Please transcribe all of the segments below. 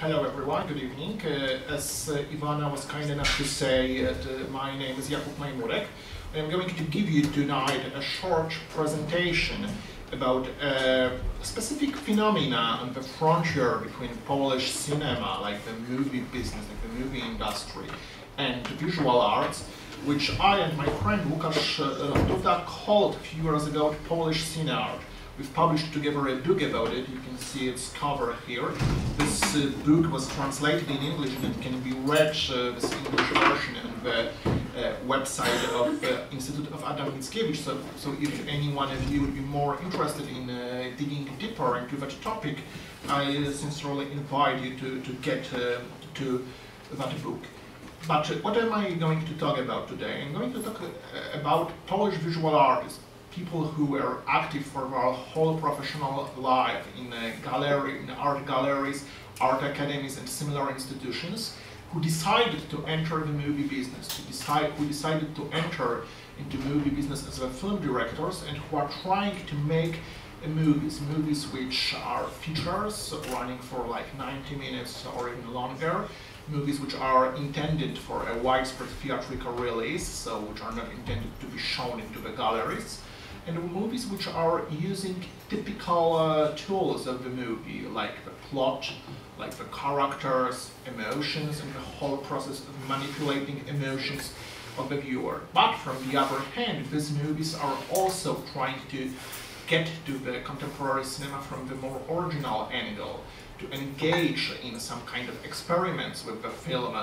Hello everyone, good evening. As Ivana was kind enough to say, my name is Jakub Majmurek. I'm going to give you tonight a short presentation about specific phenomena on the frontier between Polish cinema, like the movie business, like the movie industry, and visual arts, which I and my friend Łukasz Duda called a few years ago Polish cine art. We've published together a book about it. You can see its cover here. This book was translated in English and it can be read, this English version, on the website of the Institute of Adam Mickiewicz. So if any one of you would be more interested in digging deeper into that topic, I sincerely invite you to get to that book. But what am I going to talk about today? I'm going to talk about Polish visual artists, people who were active for their whole professional life in art galleries, art academies, and similar institutions, who decided to enter the movie business, who decided to enter into movie business as film directors, and who are trying to make movies which are features running for like 90 minutes or even longer, movies which are intended for a widespread theatrical release, so which are not intended to be shown into the galleries, and movies which are using typical tools of the movie, like the plot, like the characters, emotions, and the whole process of manipulating emotions of the viewer. But from the other hand, these movies are also trying to get to the contemporary cinema from the more original angle, to engage in some kind of experiments with the film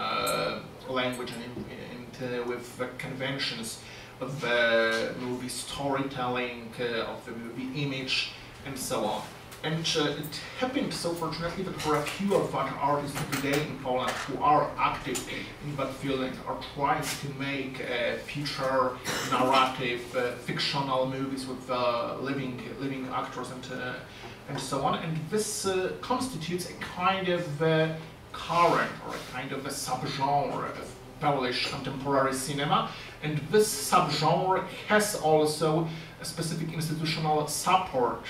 language and with the conventions of the movie storytelling, of the movie image, and so on. And it happened so fortunately that there are a few of our artists today in Poland who are active in that field and are trying to make feature, narrative, fictional movies with living actors and so on. And this constitutes a kind of current or a kind of a subgenre of Polish contemporary cinema, and this subgenre has also a specific institutional support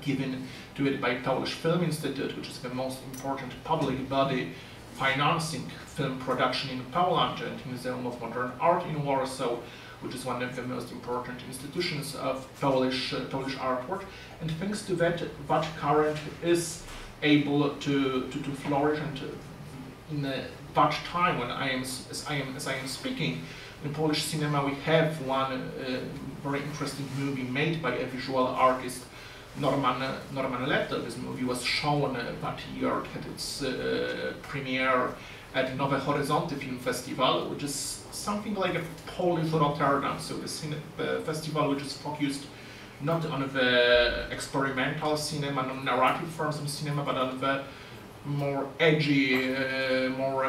given to it by Polish Film Institute, which is the most important public body financing film production in Poland, and Museum of Modern Art in Warsaw, which is one of the most important institutions of Polish artwork. And thanks to that, that current is able to flourish, and in that time when as I am speaking, in Polish cinema we have one very interesting movie made by a visual artist, Norman Leto. This movie was shown that year. It had its premiere at Nowe Horyzonty Film Festival, which is something like a Polish Rotterdam. So the festival which is focused not on the experimental cinema, non-narrative forms of cinema, but on the more edgy, more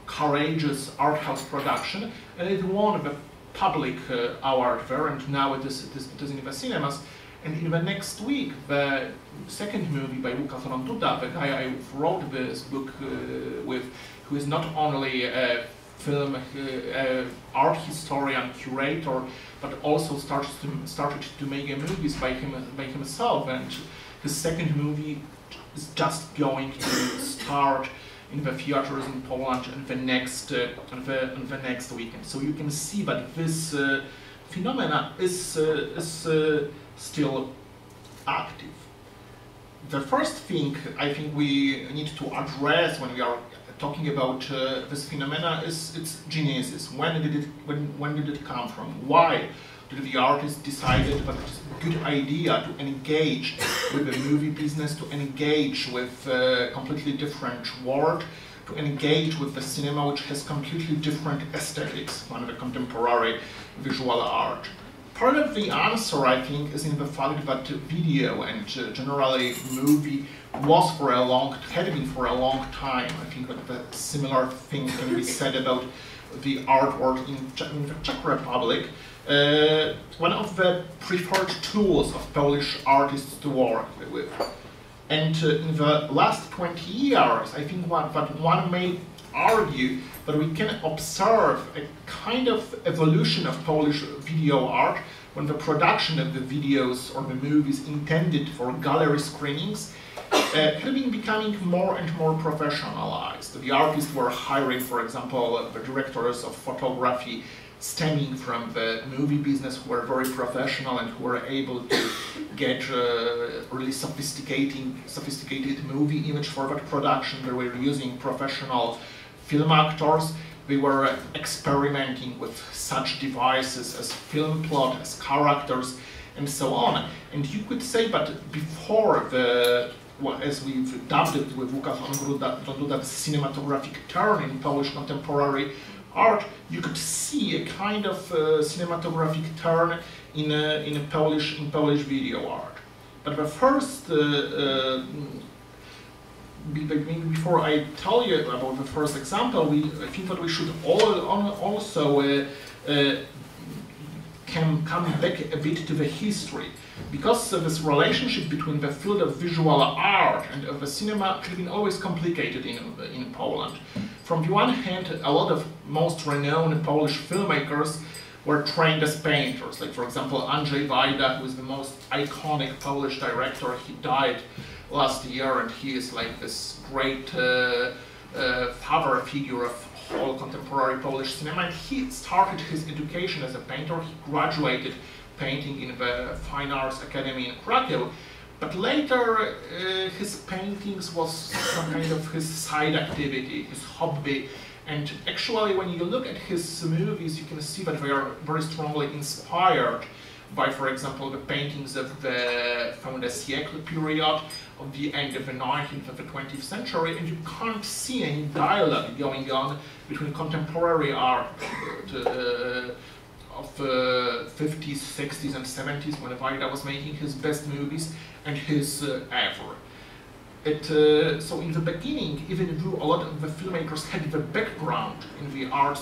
courageous art house production, and it won the public award there, and now it is in the cinemas. And in the next week, the second movie by Łukasz Duda, the guy I wrote this book with, who is not only a film art historian, curator, but also started to make movies by himself, and his second movie is just going to start in the theaters in Poland on the next weekend. So you can see that this phenomena is still active. The first thing I think we need to address when we are talking about this phenomena is its genesis. When did it come from? Why did the artist decided that it's a good idea to engage with the movie business, to engage with a completely different world, to engage with the cinema which has completely different aesthetics than the contemporary visual art? Part of the answer, I think, is in the fact that video and generally movie had been for a long time. I think that the similar thing can be said about the artwork in the Czech Republic. One of the preferred tools of Polish artists to work with. And in the last 20 years, I think that one may argue that we can observe a kind of evolution of Polish video art when the production of the videos or the movies intended for gallery screenings had been becoming more and more professionalized. The artists were hiring, for example, the directors of photography stemming from the movie business, who were very professional and who were able to get really sophisticated movie image for that production. They were using professional film actors. They were experimenting with such devices as film plot, as characters, and so on. And you could say that before the, well, as we've dubbed it with Łukasz Ongroda, the cinematographic turn in Polish contemporary art, you could see a kind of cinematographic turn in Polish video art. But the first, maybe before I tell you about the first example, I think that we should also come back a bit to the history, because this relationship between the field of visual art and of the cinema has been always complicated in Poland. From the one hand, a lot of most renowned Polish filmmakers were trained as painters, like for example Andrzej Wajda, who is the most iconic Polish director. He died last year, and he is like this great father figure of whole contemporary Polish cinema. And he started his education as a painter. He graduated painting in the Fine Arts Academy in Krakow, but later his paintings was some kind of his side activity, his hobby. And actually, when you look at his movies, you can see that they are very strongly inspired by, for example, the paintings of the fin de siècle period, of the end of the 19th and the 20th century, and you can't see any dialogue going on between contemporary art of the 50s, 60s, and 70s, when Wajda was making his best movies, and his effort. So in the beginning, even though a lot of the filmmakers had the background in the art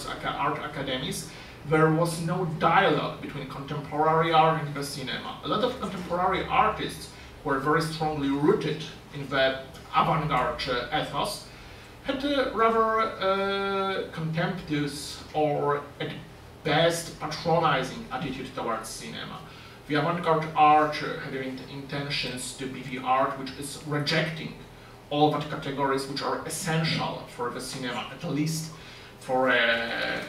academies, there was no dialogue between contemporary art and the cinema. A lot of contemporary artists were very strongly rooted in the avant-garde ethos, had a rather contemptuous or at best patronizing attitude towards cinema. The avant-garde art had intentions to be the art which is rejecting all that categories which are essential for the cinema, at least for a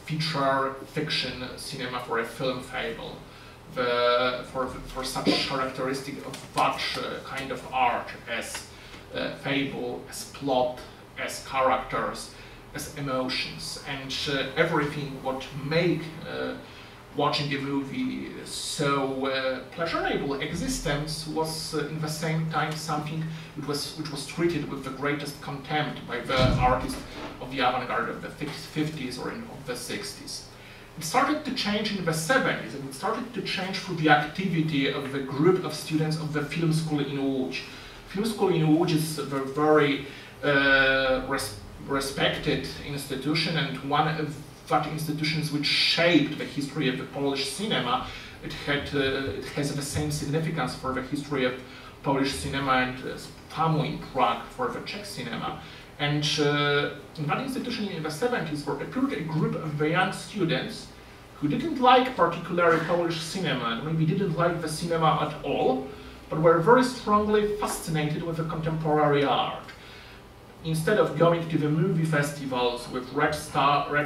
feature fiction cinema, for a film fable. For such characteristic of that kind of art as fable, as plot, as characters, as emotions, and everything what make watching a movie so pleasurable existence was in the same time something which was treated with the greatest contempt by the artists of the avant-garde of the 50s or of the 60s. It started to change in the 70s, and it started to change through the activity of the group of students of the film school in Łódź. Film school in Łódź is a very respected institution, and one of that institutions which shaped the history of the Polish cinema. It has the same significance for the history of Polish cinema and FAMU in Prague for the Czech cinema. And in that institution in the 70s there appeared a group of the young students who didn't like particularly Polish cinema, and maybe didn't like the cinema at all, but were very strongly fascinated with the contemporary art. Instead of going to the movie festivals with red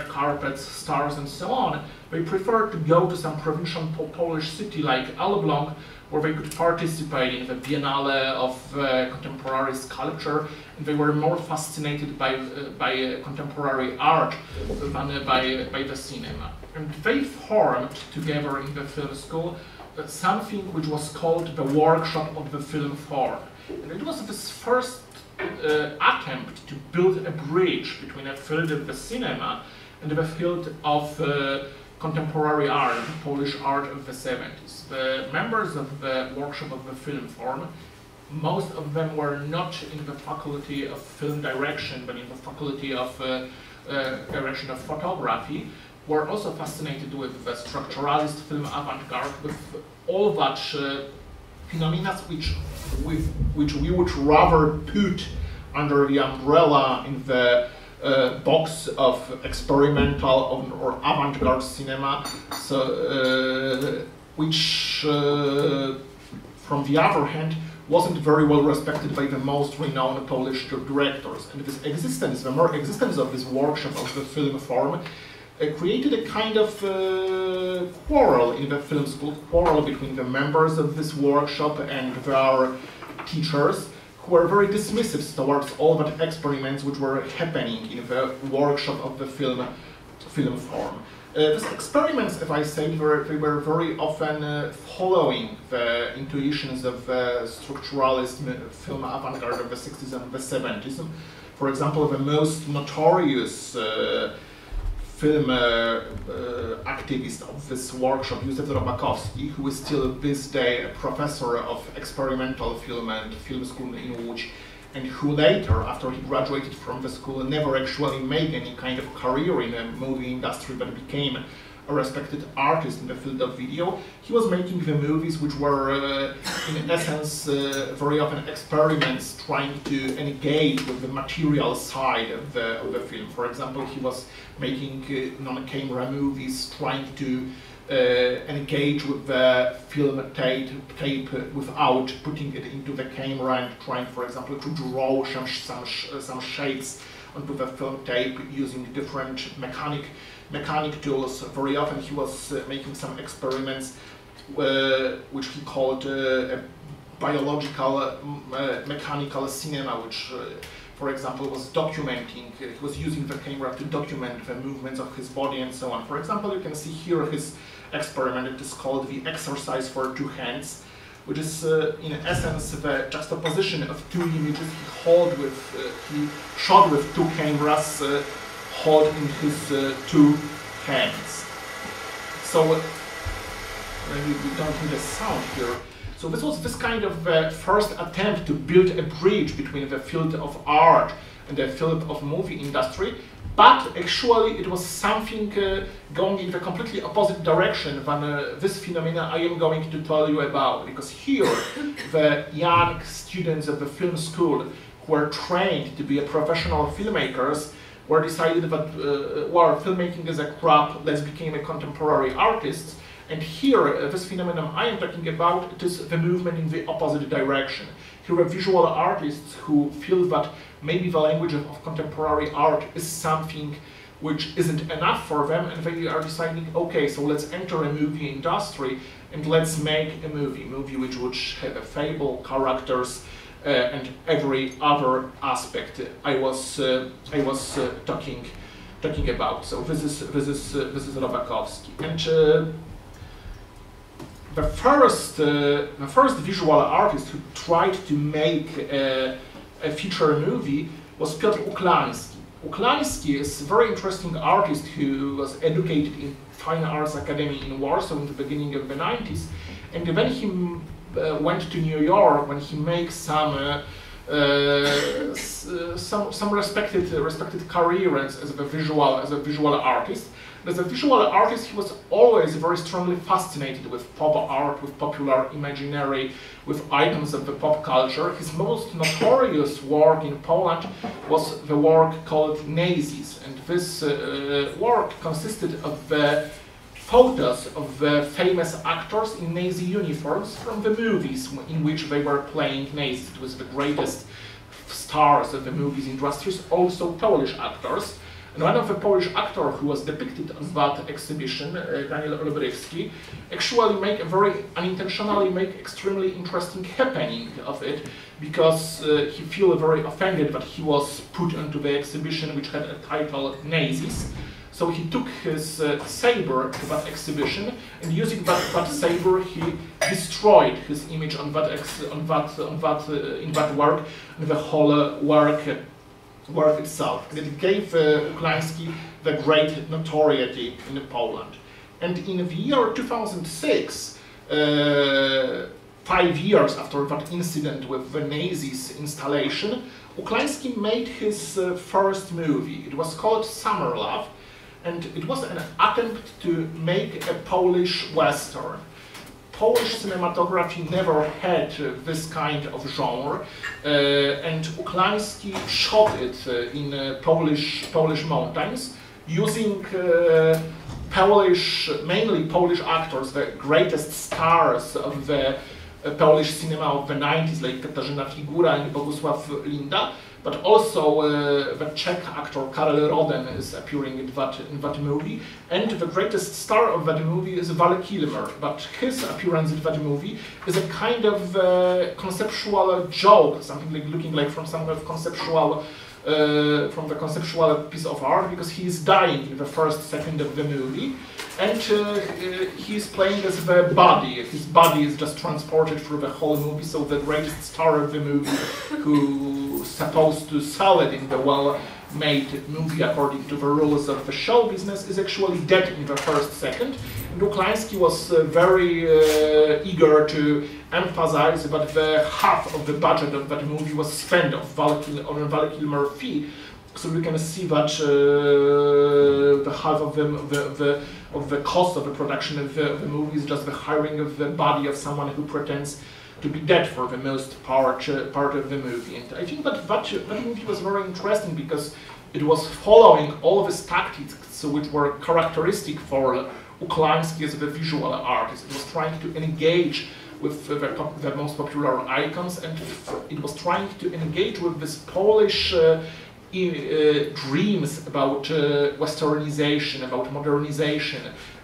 carpets, stars, and so on, they preferred to go to some provincial Polish city like Elbląg, where they could participate in the Biennale of contemporary sculpture, and they were more fascinated by contemporary art than by the cinema. And they formed together in the film school something which was called the Workshop of the Film Fórum. And it was this first attempt to build a bridge between a field of the cinema and the field of contemporary art, Polish art of the 70s. The members of the Workshop of the Film Fórum, most of them were not in the Faculty of Film Direction, but in the Faculty of Direction of Photography, were also fascinated with the structuralist film avant-garde, with all that phenomena which we would rather put under the umbrella in the box of experimental or avant-garde cinema, so which from the other hand wasn't very well respected by the most renowned Polish directors. And this existence, the mere existence of this workshop of the film Fórum, created a kind of quarrel in the film school, quarrel between the members of this workshop and their teachers, who were very dismissive towards all the experiments which were happening in the workshop of the film Fórum. These experiments, as I said, they were very often following the intuitions of structuralist film avant-garde of the 60s and the 70s. For example, the most notorious film activist of this workshop, Jakub, who is still this day a professor of experimental film and film school in Łódź, and who later, after he graduated from the school, never actually made any kind of career in the movie industry, but became a respected artist in the field of video. He was making the movies which were, in essence, very often experiments trying to engage with the material side of the film. For example, he was making non-camera movies, trying to engage with the film tape without putting it into the camera, and trying, for example, to draw some shapes onto the film tape using different mechanic tools. Very often he was making some experiments which he called biological mechanical cinema, which for example was documenting, he was using the camera to document the movements of his body and so on. For example, you can see here his experiment. It is called the exercise for two hands, which is in essence the juxtaposition of two images he shot with two cameras, hold in his two hands. So maybe we don't need a sound here. So this was this kind of first attempt to build a bridge between the field of art and the field of movie industry, but actually it was something going in the completely opposite direction than this phenomena I am going to tell you about, because here the young students of the film school who were trained to be professional filmmakers were decided that well, filmmaking is a crap, let's become a contemporary artists. And here, this phenomenon I am talking about, it is the movement in the opposite direction. Here are visual artists who feel that maybe the language of contemporary art is something which isn't enough for them, and they are deciding, okay, so let's enter a movie industry and let's make a movie which would have a fable, characters, and every other aspect I was talking about. So this is Jakubowski, and the first visual artist who tried to make a feature movie was Piotr Uklański. Uklański is a very interesting artist who was educated in Fine Arts Academy in Warsaw in the beginning of the 90s, and then he went to New York when he made some respected career as a visual artist. As a visual artist, he was always very strongly fascinated with pop art, with popular imaginary, with items of the pop culture. His most notorious work in Poland was the work called Nazis, and this work consisted of the photos of the famous actors in Nazi uniforms from the movies in which they were playing Nazis. It was the greatest stars of the movies industries, also Polish actors. And one of the Polish actors who was depicted on that exhibition, Daniel Olbrychski, actually unintentionally make extremely interesting happening of it, because he felt very offended that he was put into the exhibition which had a title Nazis. So he took his saber to that exhibition, and using that saber, he destroyed his image in that work, and the whole work itself. And it gave Uklański the great notoriety in Poland. And in the year 2006, 5 years after that incident with the Nazis installation, Uklański made his first movie. It was called Summer Love, and it was an attempt to make a Polish Western. Polish cinematography never had this kind of genre, and Uklański shot it in Polish mountains, using mainly Polish actors, the greatest stars of the Polish cinema of the 90s, like Katarzyna Figura and Bogusław Linda, but also the Czech actor Karel Roden is appearing in that movie, and the greatest star of that movie is Val Kilmer, but his appearance in that movie is a kind of conceptual joke, something like looking like from some kind of conceptual from the conceptual piece of art, because he is dying in the first second of the movie, and he is playing as the body. His body is just transported through the whole movie, so the greatest star of the movie, who is supposed to sell it in the well-made movie according to the rules of the show business, is actually dead in the first second. And Uklański was very eager to emphasize that the half of the budget of that movie was spent on a Val Kilmer fee. So we can see that the half of the cost of the production of the movie is just the hiring of the body of someone who pretends to be dead for the most part of the movie. And I think that movie was very interesting because it was following all of his tactics which were characteristic for Uklański as a visual artist. It was trying to engage with the most popular icons, and it was trying to engage with this Polish dreams about westernization, about modernization,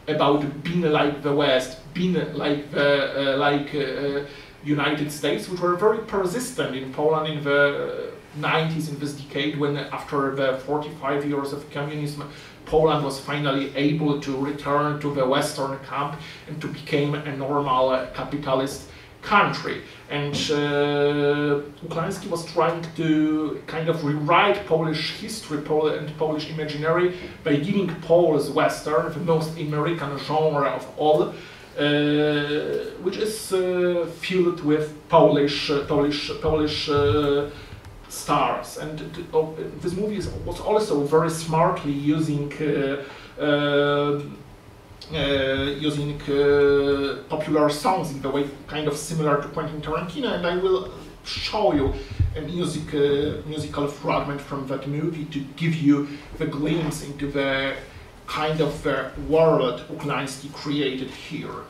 about being like the West, being like the United States, which were very persistent in Poland in the 90s, in this decade, when after the 45 years of communism, Poland was finally able to return to the Western camp and to become a normal capitalist country. And Uklański was trying to kind of rewrite Polish history and Polish imaginary by giving Polish Western the most American genre of all, which is filled with Polish stars. And this movie was also very smartly using popular songs in the way kind of similar to Quentin Tarantino, and I will show you a musical fragment from that movie to give you the glimpse into the kind of world Uklański created here.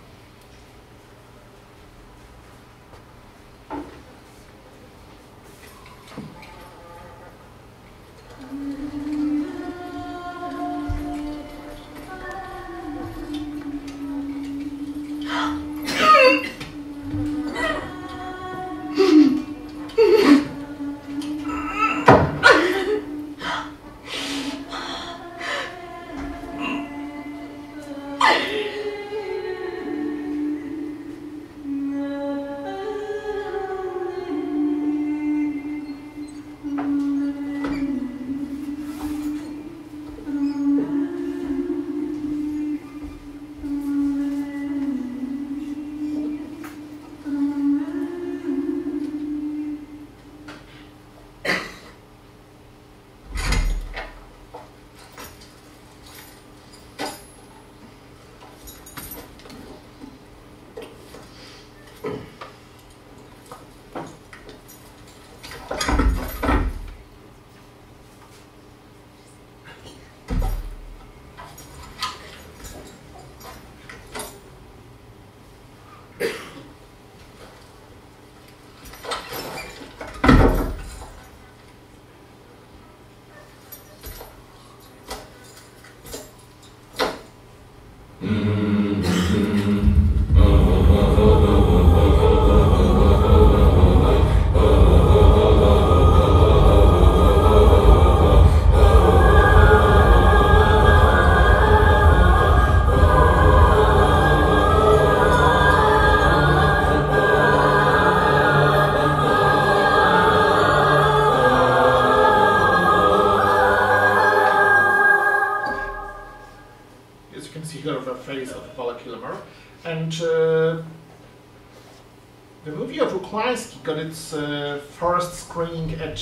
The movie of Uklański got its first screening at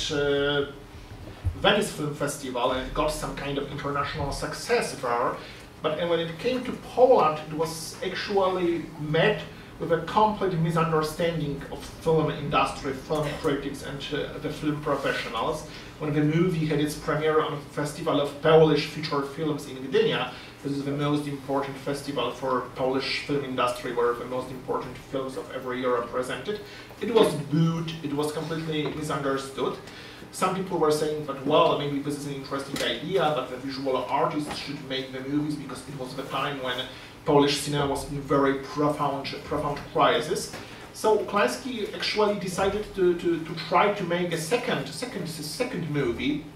Venice Film Festival, and it got some kind of international success there. But when it came to Poland, it was actually met with a complete misunderstanding of film industry, film critics, and the film professionals. When the movie had its premiere on a festival of Polish feature films in Gdynia, This is the most important festival for Polish film industry, where the most important films of every year are presented. It was booed, it was completely misunderstood. Some people were saying that, well, maybe this is an interesting idea, but the visual artists should make the movies, because it was the time when Polish cinema was in very profound crisis. So Klański actually decided to try to make a second movie.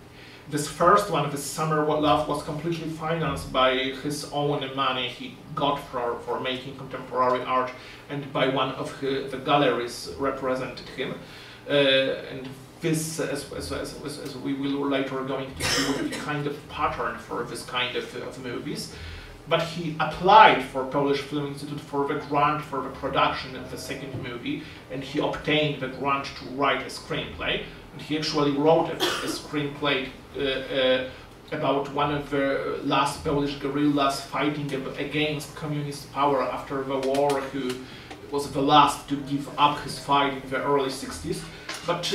This first one, this Summer Love, was completely financed by his own money he got for making contemporary art, and by one of the galleries represented him. And this, as we will later going to see, will be kind of pattern for this kind of movies. But he applied for Polish Film Institute for the grant for the production of the second movie, and he obtained the grant to write a screenplay. And he actually wrote a screenplay about one of the last Polish guerrillas fighting against communist power after the war, who was the last to give up his fight in the early 60s. But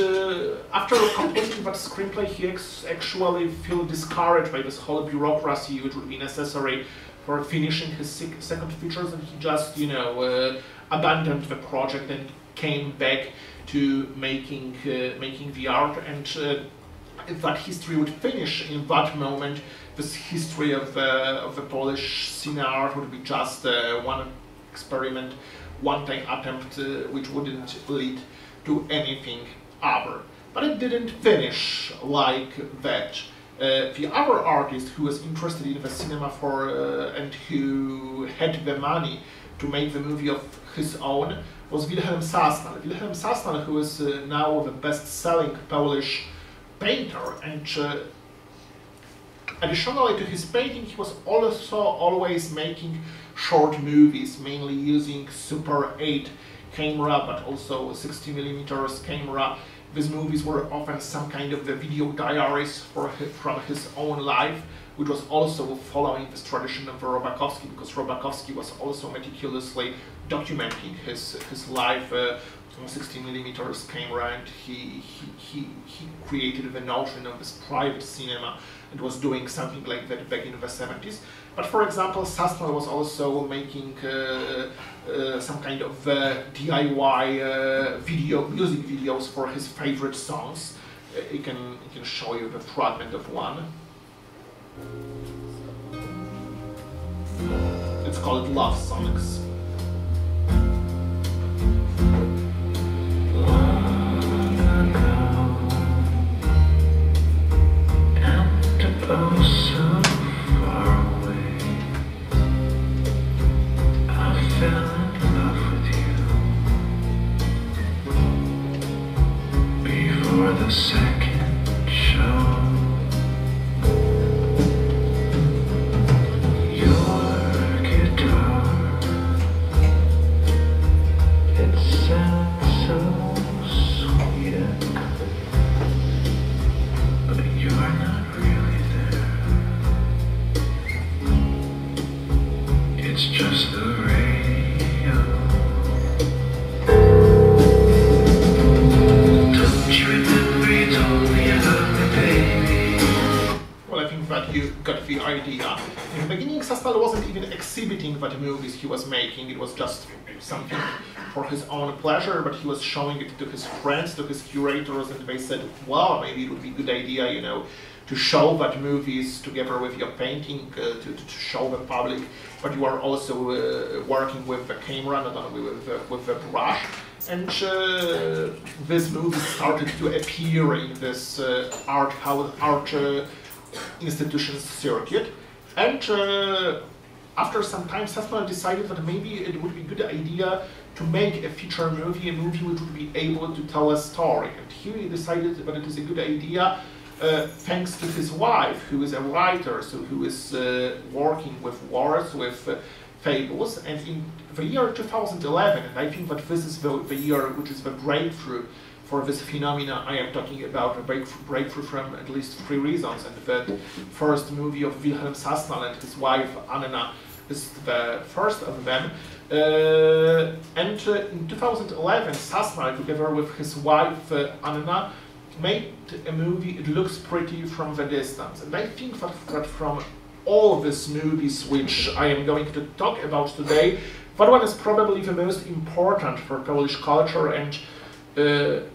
after completing that screenplay, he actually felt discouraged by this whole bureaucracy which would be necessary for finishing his second features, and he just, abandoned the project and came back to making the art. And that history would finish in that moment. This history of the Polish cinema art would be just one experiment, one-time attempt, which wouldn't lead to anything other. But it didn't finish like that. The other artist who was interested in the cinema and who had the money to make the movie of his own was Wilhelm Sasnal. Wilhelm Sasnal, who is now the best-selling Polish painter, and additionally to his painting, he was also always making short movies, mainly using Super 8 camera, but also 60mm camera. These movies were often some kind of the video diaries from his own life, which was also following this tradition of Robakowski, because Robakowski was also meticulously documenting his life on 60mm camera, and he created the notion of this private cinema and was doing something like that back in the 70s. But for example, Sasnal was also making some kind of DIY music videos for his favorite songs. I can show you the fragment of one. It's called Love Songs. The second show, your guitar, it sounds so sweet, but you're not really there. It's just the radio. Don't you remember? Well, I think that you got the idea. In the beginning, Sasnal wasn't even exhibiting that movies he was making. It was just something for his own pleasure, but he was showing it to his friends, to his curators, and they said, well, maybe it would be a good idea, to show that movies together with your painting, to show the public, but you are also working with the camera, not only with the brush. And this movie started to appear in this art institutions circuit. And after some time, Sasnal decided that maybe it would be a good idea to make a feature movie, a movie which would be able to tell a story. And he decided that it is a good idea, thanks to his wife, who is a writer, so who is working with words, with fables. And in the year 2011, and I think that this is the year which is the breakthrough for this phenomena I am talking about, a breakthrough from at least 3 reasons. And the first movie of Wilhelm Sasnal and his wife Anna is the first of them. And in 2011, Sasnal, together with his wife Anna, made a movie. It looks pretty from the distance. And I think that from all these movies which I am going to talk about today, that one is probably the most important for Polish culture, and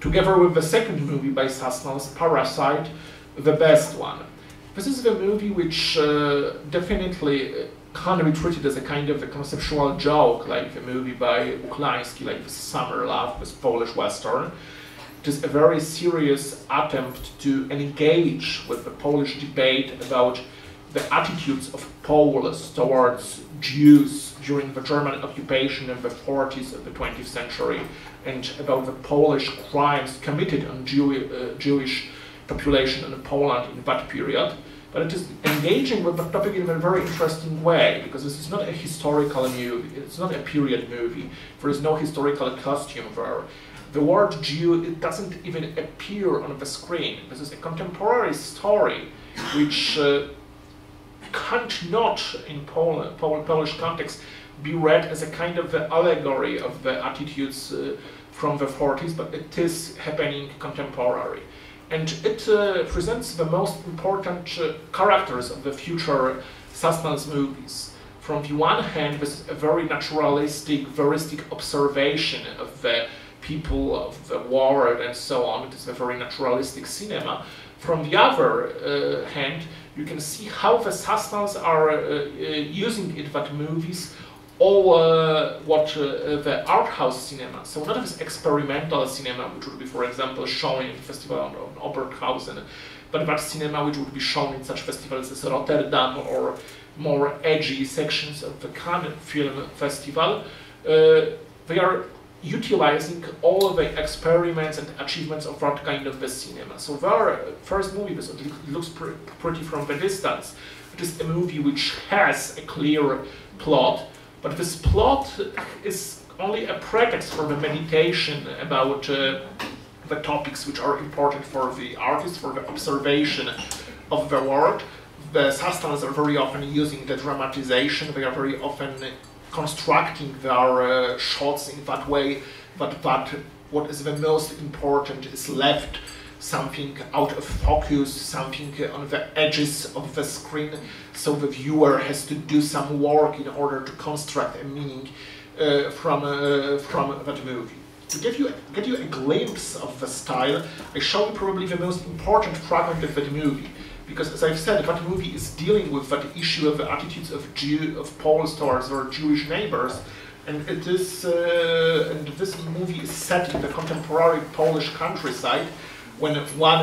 together with the second movie by Sosnow's Parasite, the best one. This is the movie which definitely can't be treated as a kind of a conceptual joke, like the movie by Uklański, like the Summer Love, this Polish Western. It is a very serious attempt to engage with the Polish debate about the attitudes of Poles towards Jews during the German occupation in the 40s of the 20th century, and about the Polish crimes committed on Jewish population in Poland in that period. But it is engaging with the topic in a very interesting way, because this is not a historical movie, it's not a period movie, there is no historical costume there. The word Jew, it doesn't even appear on the screen. This is a contemporary story which can't not, in Polish context, be read as a kind of allegory of the attitudes from the 40s, but it is happening contemporary. And it presents the most important characters of the future Sosnow's movies. From the one hand, this is a very naturalistic, veristic observation of the people of the world and so on. It is a very naturalistic cinema. From the other hand, you can see how the Sosnows are using in that movies all what the art house cinema, so not this experimental cinema which would be, for example, shown in the festival on Oberhausen, but that cinema which would be shown in such festivals as Rotterdam or more edgy sections of the Cannes Film Festival. They are utilizing all of the experiments and achievements of that kind of the cinema. So their first movie, this looks pretty from the distance. It is a movie which has a clear plot, but this plot is only a pretext for the meditation about the topics which are important for the artist, for the observation of the world. The Sosnows are very often using the dramatization, they are very often constructing their shots in that way that what is the most important is left, something out of focus, something on the edges of the screen, so the viewer has to do some work in order to construct a meaning from that movie. To get you a glimpse of the style, I show you probably the most important fragment of that movie, because as I've said, that movie is dealing with that issue of the attitudes of Poles towards their Jewish neighbors, and it is and this movie is set in the contemporary Polish countryside, when one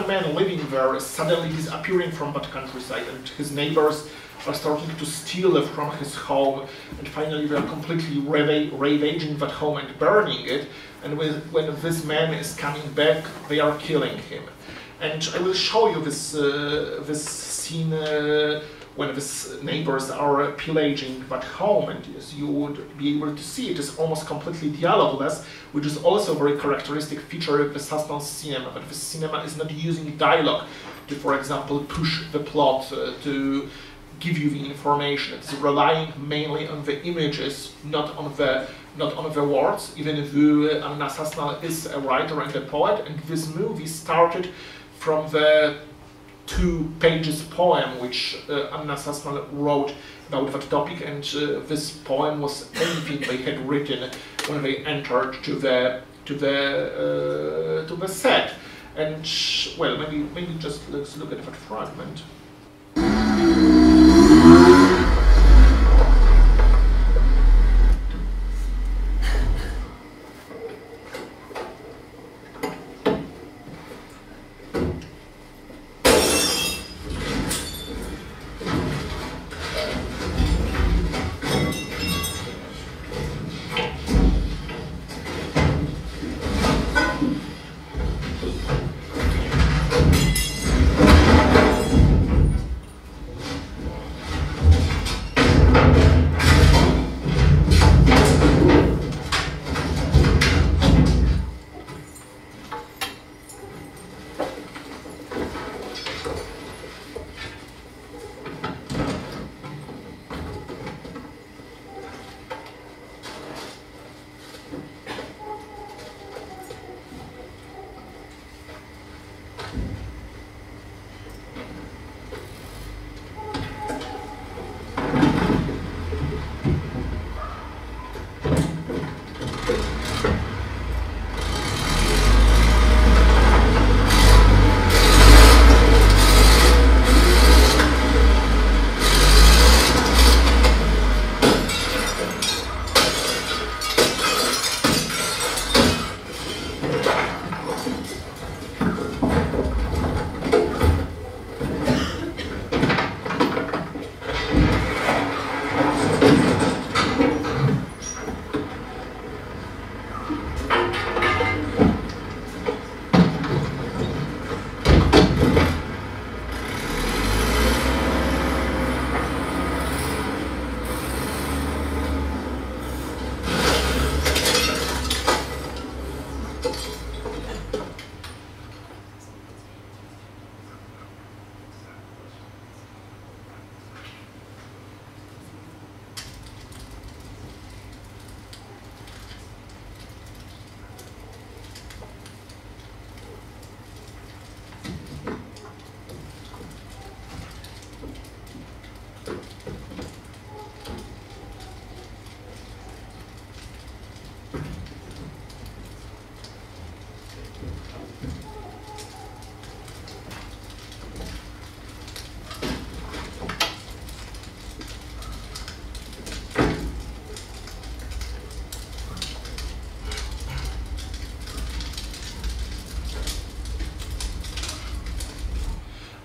man living there is suddenly disappearing from that countryside, and his neighbors are starting to steal from his home, and finally they are completely ravaging that home and burning it, and when this man is coming back, they are killing him. And I will show you this scene when these neighbors are pillaging that home, and as you would be able to see, it is almost completely dialogueless, which is also a very characteristic feature of the Sosnow's cinema, but the cinema is not using dialogue to, for example, push the plot, to give you the information. It's relying mainly on the images, not on the words, even though Anna Sosnow is a writer and a poet, and this movie started from the 2 pages poem which Anna Sosnow wrote about that topic, and this poem was anything they had written when they entered to the set. And well, maybe just let's look at that fragment.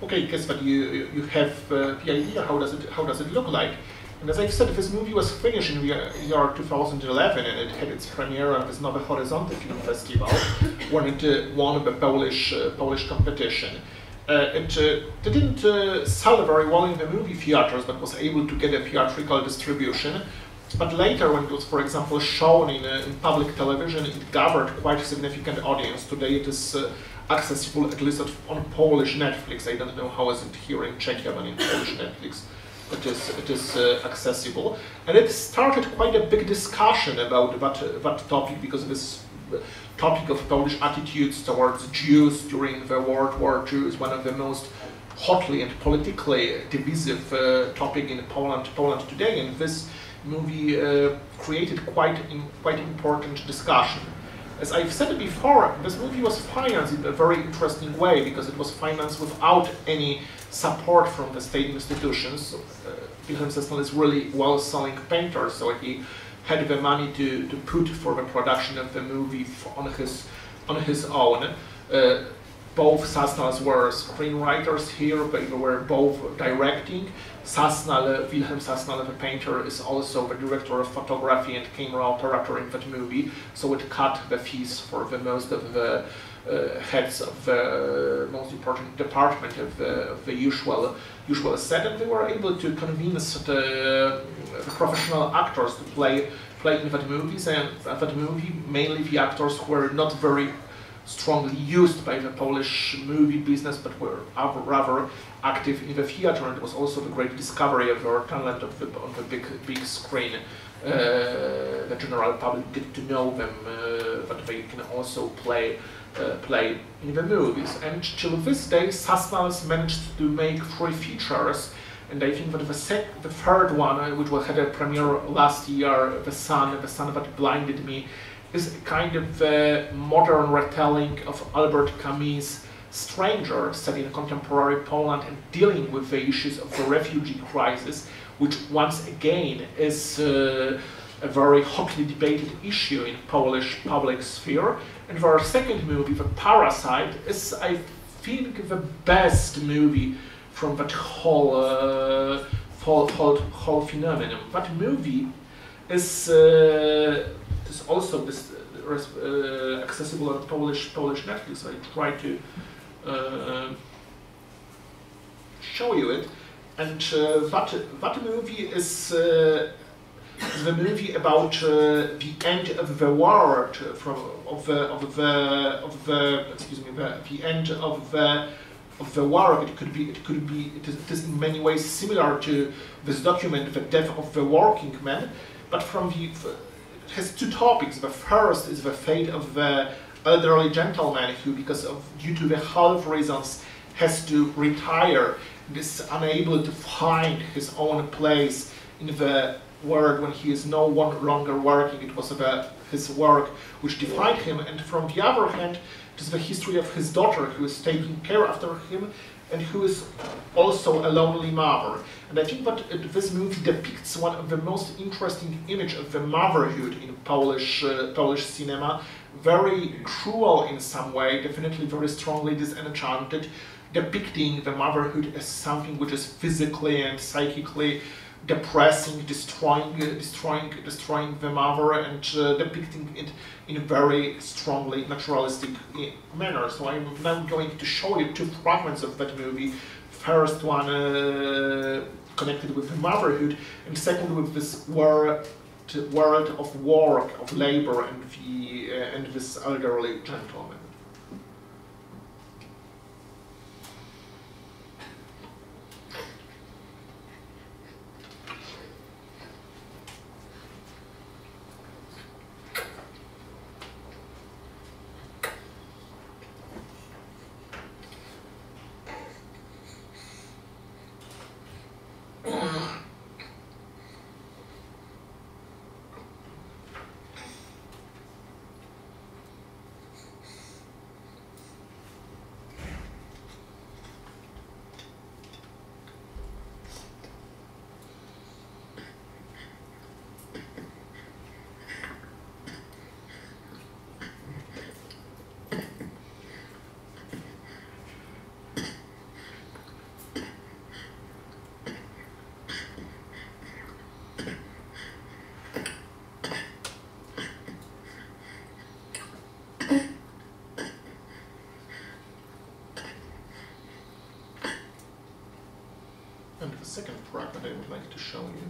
Okay, guess what you have the idea how does it look like? And as I've said, this movie was finished in the year 2011, and it had its premiere at this Nowe Horyzonty Film Festival, when it won the Polish competition. It didn't sell very well in the movie theaters, but was able to get a theatrical distribution. But later, when it was, for example, shown in public television, it gathered quite a significant audience. Today, it is accessible at least on Polish Netflix. I don't know how is it here in Czechia, but in Polish Netflix it is accessible. And it started quite a big discussion about that topic, because this topic of Polish attitudes towards Jews during the World War II is one of the most hotly and politically divisive topic in Poland today. And this movie created quite important discussion. As I've said before, this movie was financed in a very interesting way, because it was financed without any support from the state institutions. Wilhelm Sasnal is really well-selling painter, so he had the money to put for the production of the movie on his own. Both Sasnals were screenwriters here, but they were both directing. Wilhelm Sasnal, the painter, is also the director of photography and camera operator in that movie, so it cut the fees for the most of the heads of the most important department of the usual set, and they were able to convince the professional actors to play in that movies, and that movie mainly the actors were not very strongly used by the Polish movie business, but were rather active in the theater, and it was also the great discovery of their talent on the big screen. The general public get to know them, but they can also play in the movies. And till this day, Sasnals managed to make 3 features, and I think that the third one, which had a premiere last year, The Sun That Blinded Me, is a kind of modern retelling of Albert Camus' Stranger, set in contemporary Poland and dealing with the issues of the refugee crisis, which once again is a very hotly debated issue in Polish public sphere. And their second movie, The Parasite, is, I think, the best movie from that whole phenomenon. That movie is also accessible on Polish Netflix. So I try to show you it, and that movie is the movie about the end of the war, the end of the war. It is in many ways similar to this document, The Death of the Working Man, but it has 2 topics. The first is the fate of the elderly gentleman who, due to the health reasons, has to retire and is unable to find his own place in the world when he is no longer working. It was his work which defined him. And from the other hand, it is the history of his daughter, who is taking care after him and who is also a lonely mother. And I think that this movie depicts one of the most interesting images of the motherhood in Polish cinema. Very cruel in some way, definitely very strongly disenchanted, depicting the motherhood as something which is physically and psychically depressing, destroying the mother, and depicting it in a very strongly naturalistic manner. So I'm now going to show you 2 fragments of that movie. First one connected with the motherhood, and second with this world of work, of labor, and this elderly gentleman. I would like to show you.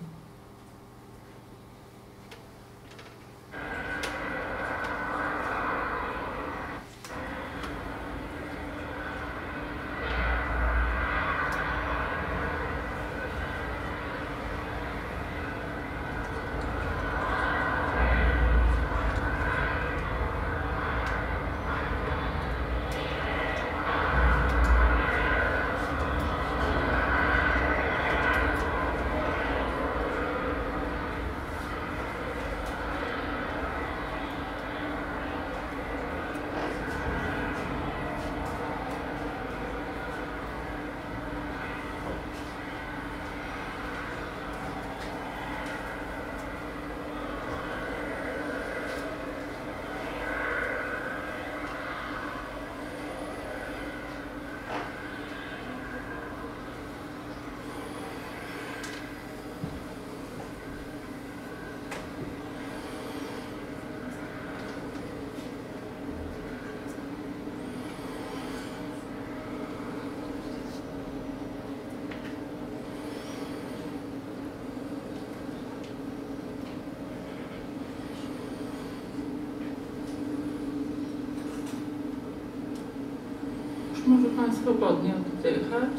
Może Pan swobodnie oddychać.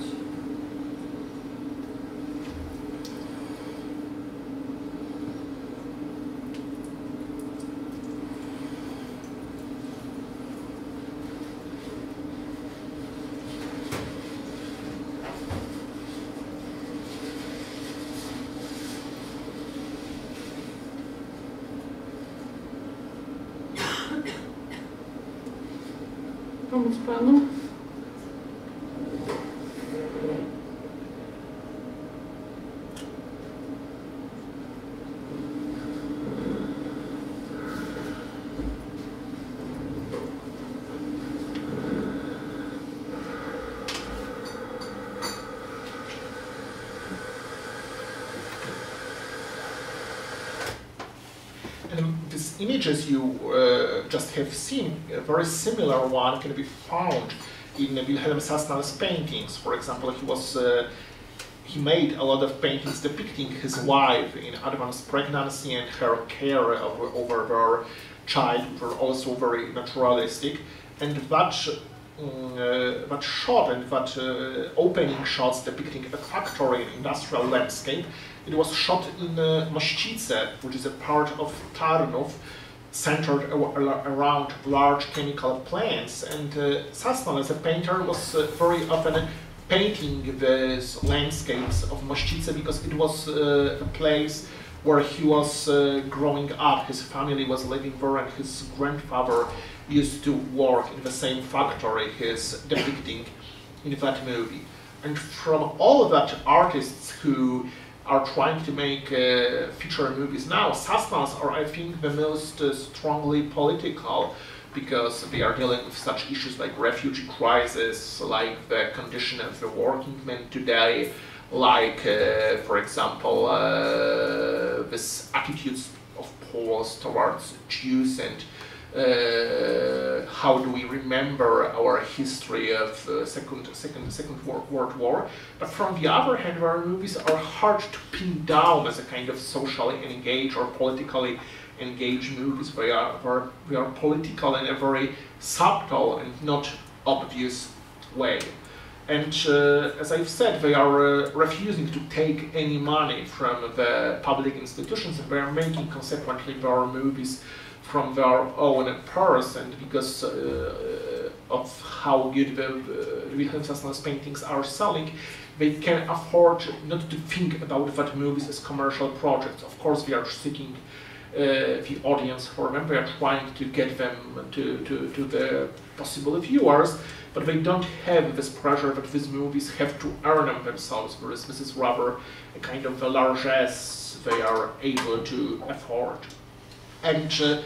Pomóc Panu? These images you just have seen, a very similar one can be found in Wilhelm Sasnal's paintings. For example, he made a lot of paintings depicting his wife in advanced pregnancy and her care over her child, were also very naturalistic. And that shot and that opening shots depicting a factory and industrial landscape, it was shot in Mościce, which is a part of Tarnów, centered around large chemical plants. And Sasnal, as a painter, was very often painting these landscapes of Mościce because it was the place where he was growing up. His family was living there, and his grandfather used to work in the same factory he is depicting in that movie. And from all of that artists who are trying to make feature movies now, Sasnal's are, I think, the most strongly political, because they are dealing with such issues like refugee crisis, like the condition of the working man today, like, for example, this attitudes of Poles towards Jews, and how do we remember our history of Second World War. But from the other hand, our movies are hard to pin down as a kind of socially engaged or politically engaged movies. They are political in a very subtle and not obvious way. And as I've said, they are refusing to take any money from the public institutions, and they are making consequently their movies from their own purse, and because of how good the Wilhelm Sasnal's paintings are selling, they can afford not to think about that movies as commercial projects. Of course, they are seeking the audience for them, they are trying to get them to the possible viewers, but they don't have this pressure that these movies have to earn them themselves, whereas this is rather a kind of a largesse they are able to afford. And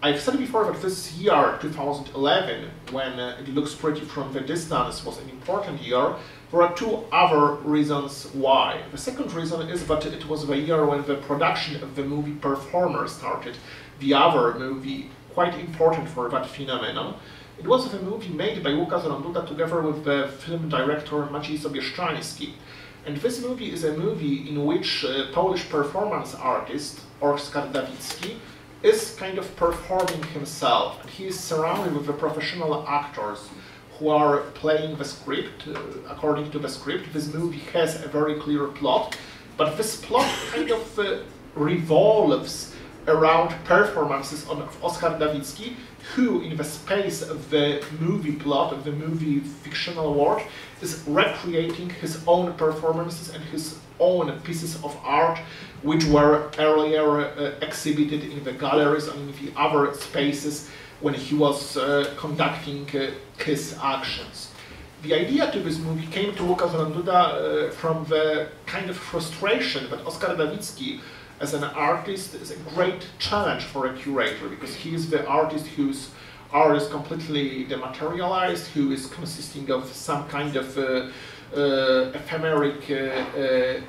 I've said before that this year, 2011, when it looks pretty from the distance, was an important year. There are two other reasons why. The second reason is that it was the year when the production of the movie Performer started, the other movie quite important for that phenomenon. It was a movie made by Łukasz Ronduda together with the film director Maciej Sobieszczański. And this movie is a movie in which Polish performance artist Oskar Dawicki is kind of performing himself. And he is surrounded with the professional actors who are playing the script according to the script. This movie has a very clear plot, but this plot kind of revolves around performances of Oskar Dawicki, who in the space of the movie plot, of the movie fictional world, is recreating his own performances and his own pieces of art, which were earlier exhibited in the galleries and in the other spaces when he was conducting his actions. The idea to this movie came to Łukasz Ronduda from the kind of frustration that Oskar Dawicki as an artist is a great challenge for a curator, because he is the artist whose art is completely dematerialized, who is consisting of some kind of ephemeric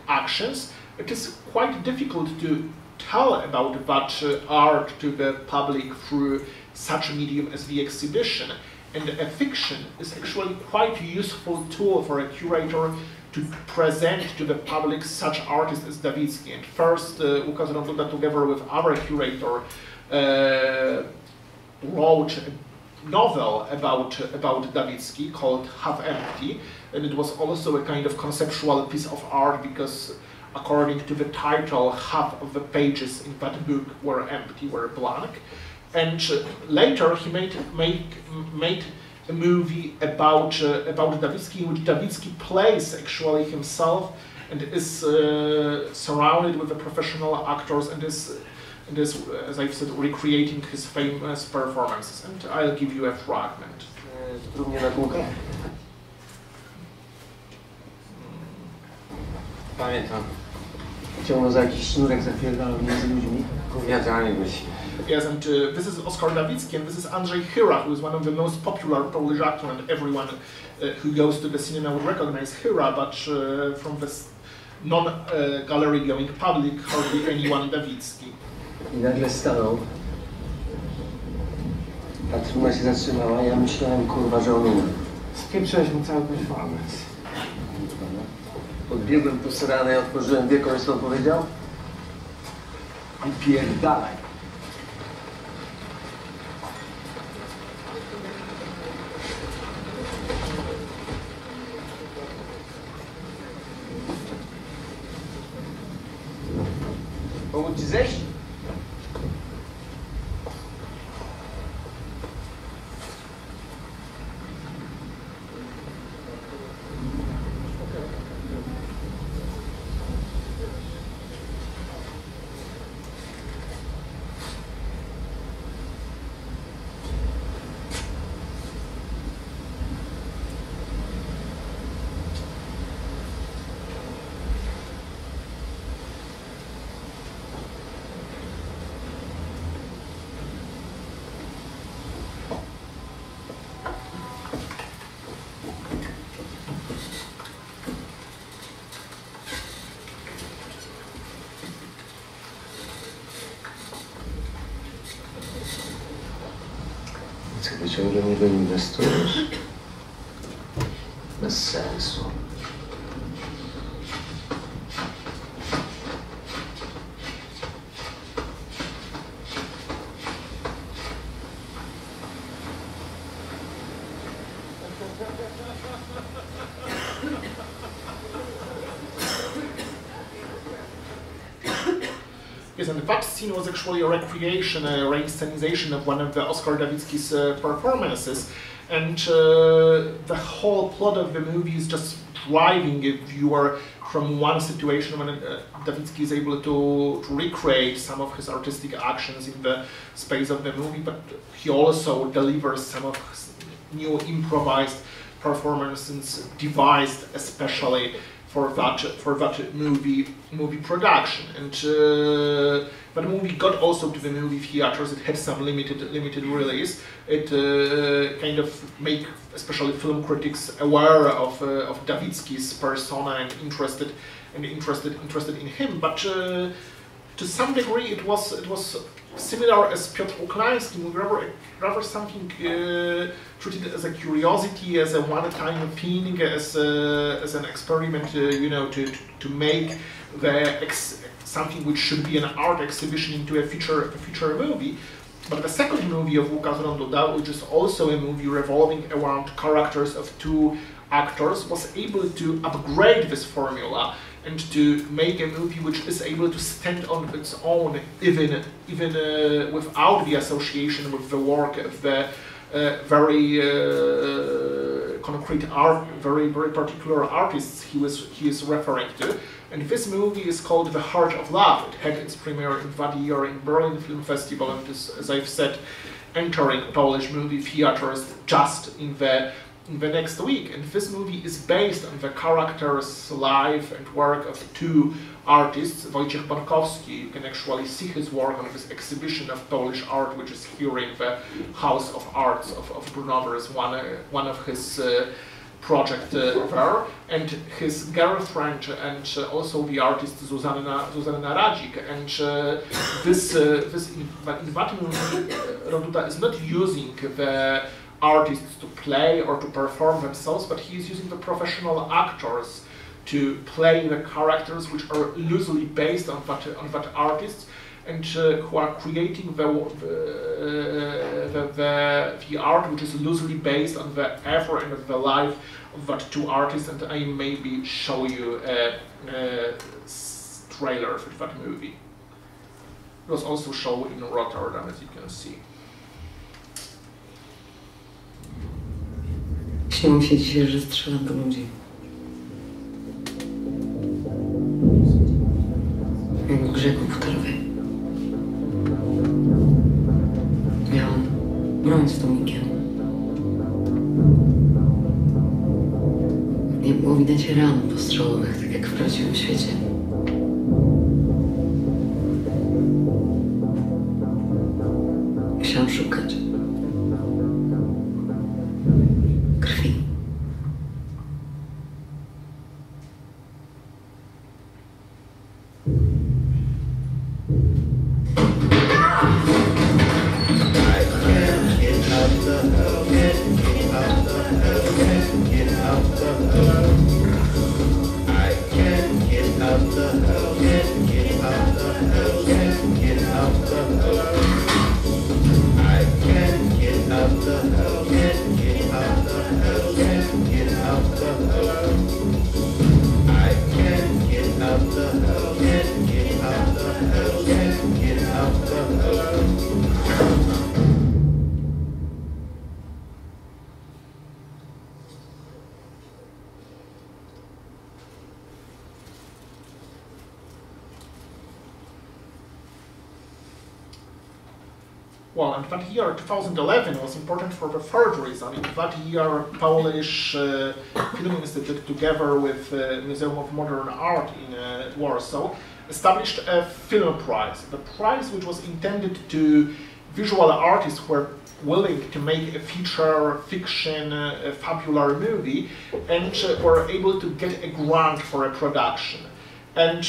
actions. It is quite difficult to tell about that art to the public through such a medium as the exhibition. And a fiction is actually quite a useful tool for a curator to present to the public such artists as Dawicki. And first, Łukasz Ronduda, together with other curator, wrote a novel about Dawicki called Half Empty, and it was also a kind of conceptual piece of art, because according to the title, half of the pages in that book were empty, were blank. And later he made a movie about Dawicki, in which Dawicki plays actually himself and is surrounded with the professional actors and is, as I've said, recreating his famous performances. And I'll give you a fragment. Trudnie na kółkach? Pamiętam. Ciągnął za jakiś sznurek, zapierdalał między ludźmi. Wiatrami byś. Yes, and this is Oskar Dawicki, and this is Andrzej Chyra, who is one of the most popular Polish actors, and everyone who goes to the cinema would recognize Chyra, but from the non-gallery going public, hardly anyone Dawicki. I nagle stanął. Ta trumna się zatrzymała, ja myślałem, kurwa, że on umie. Spieprzyłeś mu cały performance. Podbiegłem posrany, otworzyłem wieko, co on powiedział? I pierdalaj. Pomóc ci zejść? Ciągle nie doinwestujesz? Bez sensu. Yes, and that scene was actually a recreation, a reinscenization of one of the Oskar Dawicki's performances, and the whole plot of the movie is just driving a viewer from one situation when Dawicki is able to recreate some of his artistic actions in the space of the movie, but he also delivers some of his new improvised performances devised especially for that movie production. And that movie got also to the movie theaters. It had some limited release. It kind of made especially film critics aware of Dawicki's persona and interested in him. But to some degree, it was similar as Piotr Uklański, rather something treated as a curiosity, as a one-time thing, as an experiment, you know, to make something which should be an art exhibition into a feature movie. But the second movie of Łukasz Ronduda, which is also a movie revolving around characters of two actors, was able to upgrade this formula and to make a movie which is able to stand on its own, even without the association with the work of the very concrete art, very particular artists he is referring to. And this movie is called The Heart of Love. It had its premiere in that year in Berlin Film Festival, and is, as I've said, entering Polish movie theaters just in the next week. And this movie is based on the character's life and work of two artists, Wojciech Bankowski. You can actually see his work on this exhibition of Polish art, which is here in the House of Arts of Brnowy, is one of his project there, and his girlfriend, and also the artist Zuzanna Radzik. And in that movie, Ronduda is not using the artists to play or to perform themselves, but he is using the professional actors to play the characters, which are loosely based on that artists, and who are creating the art which is loosely based on the effort and the life of that two artists. And I maybe show you a trailer for that movie. It was also shown in Rotterdam, as you can see. Śniło mi się dzisiaj, że strzelam do ludzi. Jak w grze komputerowej. Miałam broń z tomikiem. Nie było widać ran postrzałowych, tak jak w prawdziwym świecie. Musiałam szukać krwi. Well, and that year, 2011, was important for the third reason. In that year, Polish Film Institute, together with Museum of Modern Art in Warsaw, established a film prize. The prize which was intended to visual artists who were willing to make a feature fiction, a fabular movie, and were able to get a grant for a production. And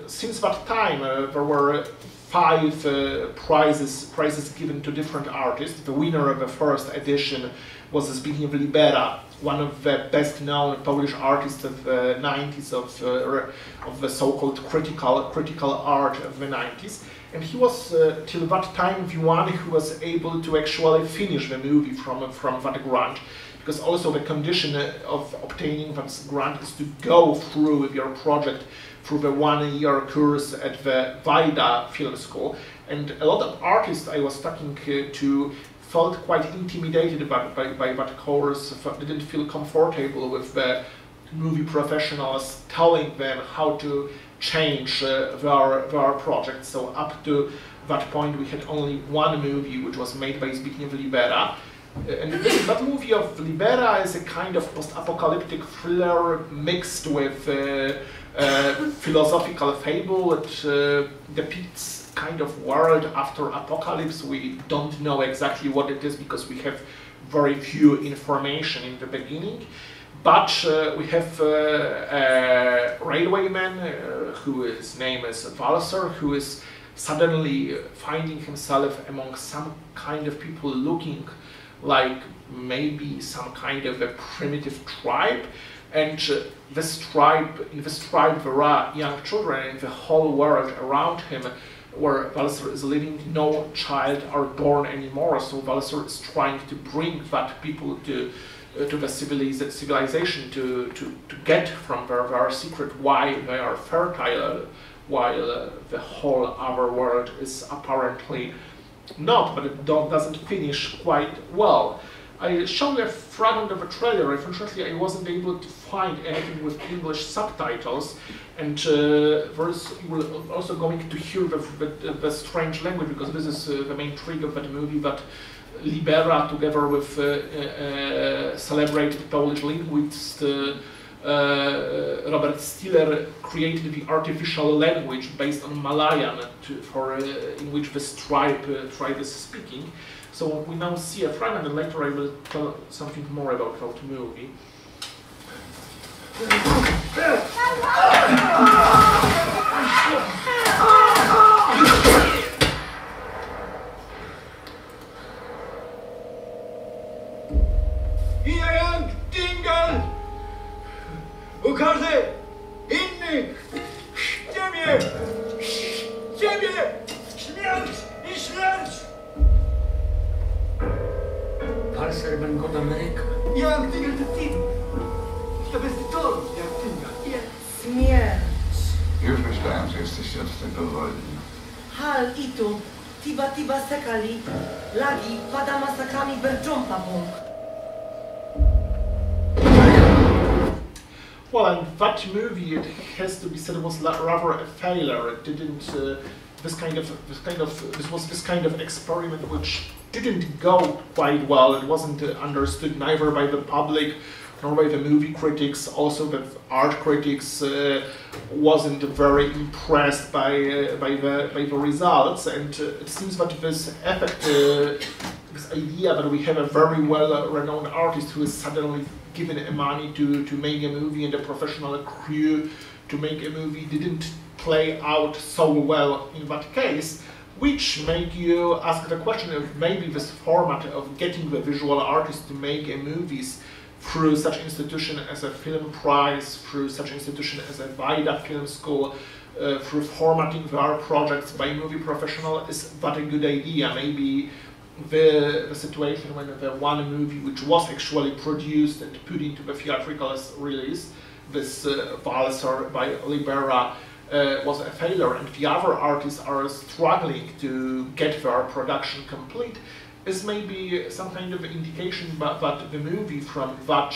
since that time, there were 5 prizes given to different artists. The winner of the first edition was Zbigniew Libera, one of the best-known Polish artists of the 90s, of the so-called critical art of the 90s. And he was, till that time, the one who was able to actually finish the movie from that grant. Because also the condition of obtaining that grant is to go through with your project through the 1-year course at the Wajda Film School. And a lot of artists I was talking to felt quite intimidated by that course, didn't feel comfortable with the movie professionals telling them how to change their project. So up to that point we had only one movie which was made by Zbigniew Libera. And that movie of Libera is a kind of post-apocalyptic thriller mixed with philosophical fable. It depicts kind of world after apocalypse. We don't know exactly what it is because we have very few information in the beginning. But we have a railwayman whose name is Walser, who is suddenly finding himself among some kind of people looking like maybe some kind of a primitive tribe, and in this tribe there are young children in the whole world around him where Walser is living. No child are born anymore, so Walser is trying to bring that people to the civilization to get from their secret why they are fertile, while the whole other world is apparently not, but it doesn't finish quite well. I showed you a fragment of a trailer. Unfortunately, I wasn't able to find anything with English subtitles, and we're also going to hear the strange language, because this is the main trick of that movie, that Libera, together with celebrated Polish linguist Robert Stiller, created the artificial language based on Malayan, in which this tribe is speaking. So we now see a fragment, and later I will tell something more about the movie. Ian Dingle! Ukaże innych! Ciebie! Ciebie! Śmierć i śmierć! Parser Bangor Ameryka. Ian Dingle to film! To bez tytułu, Ian Dingle. Śmierć. Już myślałem, że jesteście od tego wolni. Hal itu, tiba sekali, lagi pada masakami berjumpa bung. Well, and that movie, it has to be said, was rather a failure. It didn't. This was this kind of experiment which didn't go quite well. It wasn't understood neither by the public nor by the movie critics. Also, the art critics wasn't very impressed by the results. And it seems that this effect, this idea that we have a very well-renowned artist who is suddenly given money to make a movie and a professional crew to make a movie, didn't play out so well in that case, which make you ask the question of maybe this format of getting the visual artist to make movies through such institution as a film prize, through such institution as a VIDA film school, through formatting their projects by movie professional, is that a good idea? Maybe the situation when the one movie which was actually produced and put into the theatrical release, this Walser by Libera, was a failure, and the other artists are struggling to get their production complete, is maybe some kind of indication that the movie from that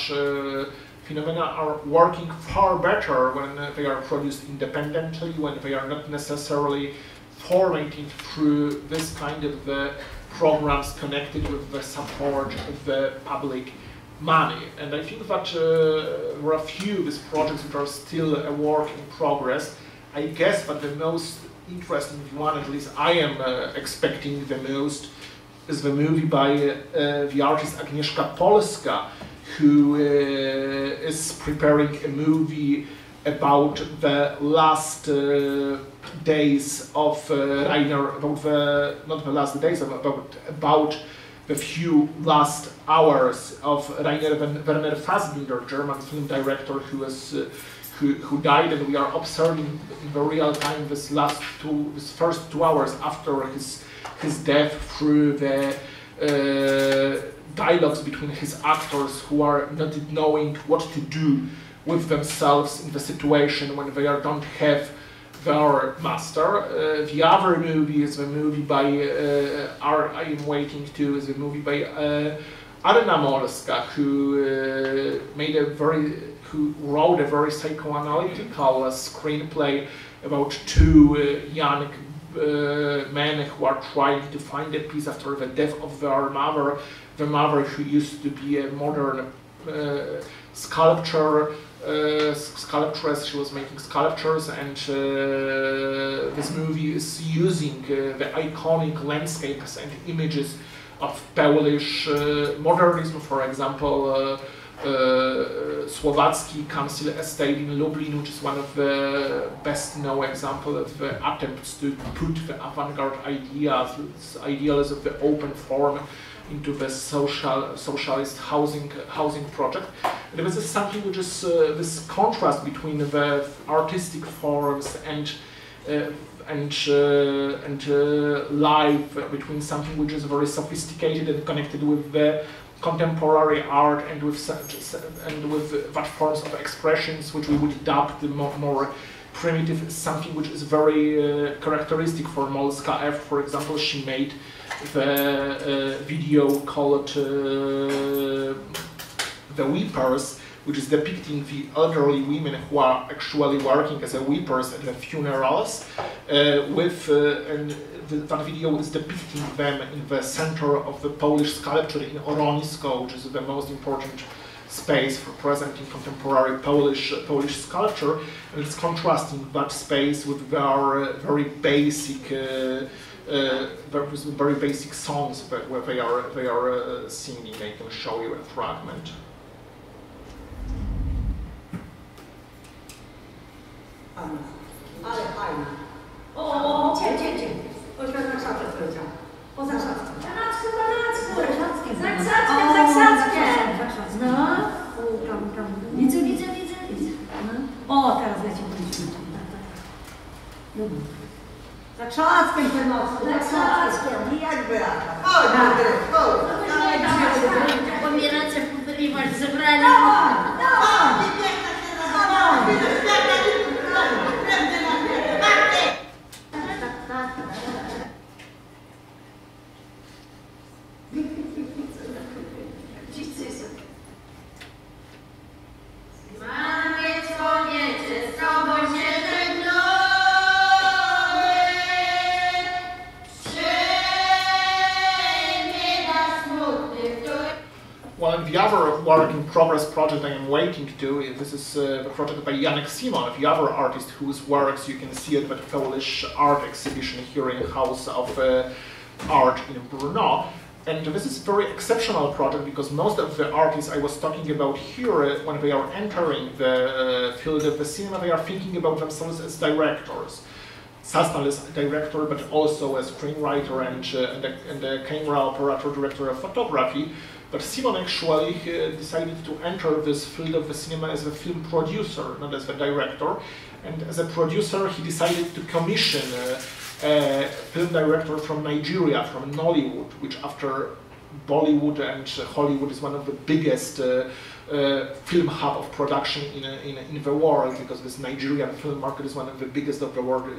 phenomena are working far better when they are produced independently, when they are not necessarily formatting through this kind of programs connected with the support of the public money. And I think that there are a few these projects which are still a work in progress. I guess that the most interesting one, at least I am expecting the most, is the movie by the artist Agnieszka Polska, who is preparing a movie about the last days of Rainer, not the last days, about the few last hours of Rainer Werner Fassbinder, German film director who died, and we are observing in the real time this first 2 hours after his death through the dialogues between his actors, who are not knowing what to do with themselves in the situation when they don't have their master. The other movie is the movie by I am waiting to is a movie by Anna Morska, who wrote a very psychoanalytical screenplay about two young men who are trying to find a peace after the death of their mother. The mother who used to be a modern sculptress, she was making sculptures, and this movie is using the iconic landscapes and images of Polish modernism, for example, Slovacki Council Estate in Lublin, which is one of the best known examples of attempts to put the avant-garde ideas, ideals of the open form into the socialist housing project. And this is something which is this contrast between the artistic forms and life, between something which is very sophisticated and connected with the contemporary art and with that forms of expressions which we would dub the more primitive, something which is very characteristic for Molska F. For example, she made the video called The Weepers, which is depicting the elderly women who are actually working as weepers at the funerals, and that video is depicting them in the center of the Polish sculpture in Oronisko, which is the most important space for presenting contemporary Polish sculpture, and it's contrasting that space with their very basic songs where they are singing. I can show you a fragment. Ale fajna. O, cię. Chodź na krzatę powiedział. Poza krzatką. Zaksackiem. No. Tam. Widzę. O, teraz lecimy. Zaksackiem ten nos. Zaksackiem. Jak Beata. Chodź. Pomieracie, powyrywać, zebrali. Well, the other work in progress project I am waiting to, this is the project by Janek Simon, the other artist whose works you can see at the Polish art exhibition here in House of Art in Brno. And this is a very exceptional project because most of the artists I was talking about here, when they are entering the field of the cinema, they are thinking about themselves as directors. Sasnal is a director, but also a screenwriter and a camera operator, director of photography. But Simon actually decided to enter this field of the cinema as a film producer, not as a director. And as a producer, he decided to commission a film director from Nigeria, from Nollywood, which after Bollywood and Hollywood is one of the biggest film hub of production in the world, because this Nigerian film market is one of the biggest of the world.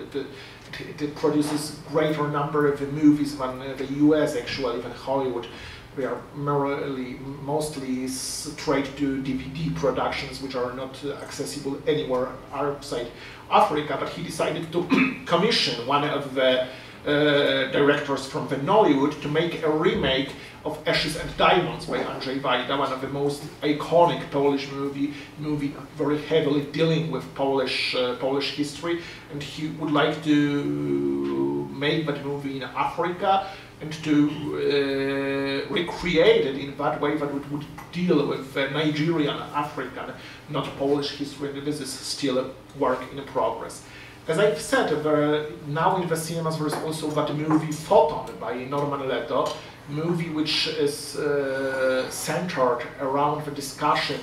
It produces greater number of movies than the US actually, than Hollywood. They are mostly straight to DVD productions, which are not accessible anywhere outside Africa. But he decided to commission one of the directors from the Nollywood to make a remake of Ashes and Diamonds by Andrzej Wajda, one of the most iconic Polish movie very heavily dealing with Polish history, and he would like to make that movie in Africa and to recreate it in that way that it would deal with Nigerian, African, not Polish history, and this is still a work in progress. As I've said, now in the cinemas there is also that movie Photon by Norman Leto, movie which is centered around the discussion